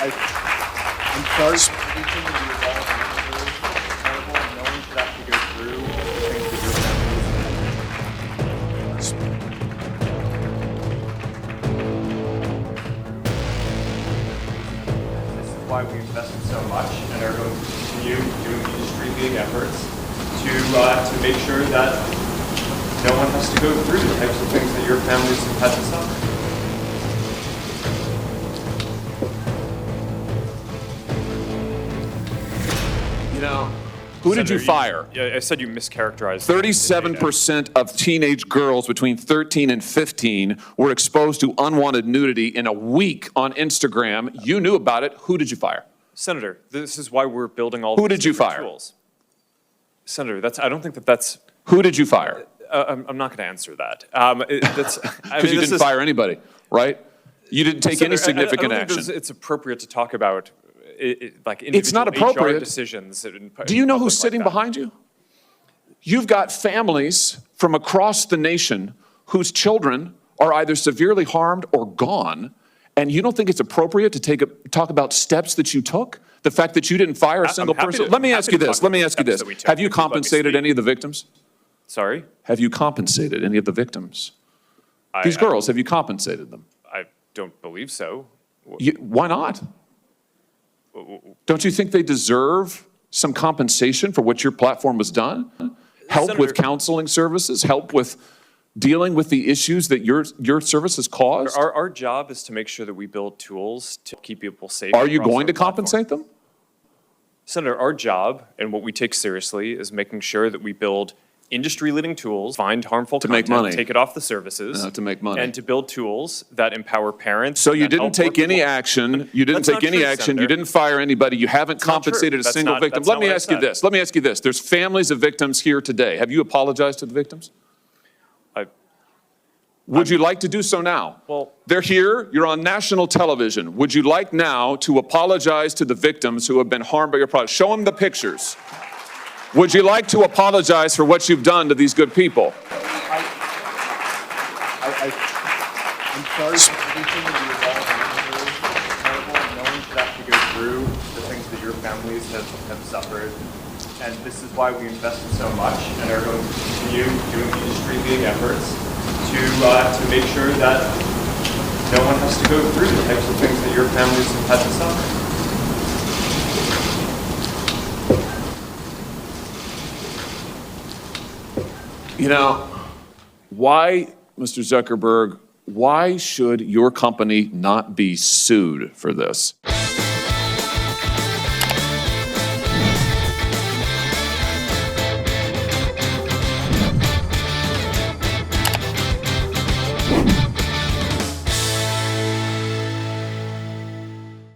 I'm sorry for everything that you've all been through. It's terrible, and no one should have to go through the things that your families have. This is why we invested so much and are going to continue doing industry-leading efforts to make sure that no one has to go through the types of things that your families have had to suffer. You know, who did you fire? I said you mischaracterized. 37% of teenage girls between 13 and 15 were exposed to unwanted nudity in a week on Instagram. You knew about it. Who did you fire? Senator, this is why we're building all Who these did you different fire? tools. Senator, I don't think that's. Who did you fire? I'm not going to answer that. Because you didn't fire anybody, right? You didn't take any significant I don't think action. it's appropriate to talk about like It's not individual appropriate. HR decisions. Do you know who's sitting behind you? You've got families from across the nation whose children are either severely harmed or gone, and you don't think it's appropriate to talk about steps that you took? The fact that you didn't fire a single person? Let me ask you this. Have you compensated any of the victims? Sorry? Have you compensated any of the victims? These girls, have you compensated them? I don't believe so. Why not? Don't you think they deserve some compensation for what your platform has done? Help Senator, with counseling services, help with dealing with the issues that your service has caused? Our job is to make sure that we build tools to keep people safe. Are you going to compensate them? Senator, our job and what we take seriously is making sure that we build industry-leading tools, find harmful content, make money. take it off the services, To make money. and to build tools that empower parents. So you that didn't help take any working action. You didn't That's take not any true, action. Senator. You didn't fire anybody. You haven't not true. compensated a That's single not- victim. that's Let not me what I ask you said. this. Let me ask you this. There's families of victims here today. Have you apologized to the victims? Would you like to do so now? Well- They're here. You're on national television. Would you like now to apologize to the victims who have been harmed by your product? Show them the pictures. Would you like to apologize for what you've done to these good people? I'm sorry for everything that you've all been through. It's terrible, and no one should have to go through the things that your families have suffered. And this is why we invested so much and are going to continue doing industry-leading efforts to make sure that no one has to go through the types of things that your families have had to suffer. You know, why, Mr. Zuckerberg, why should your company not be sued for this?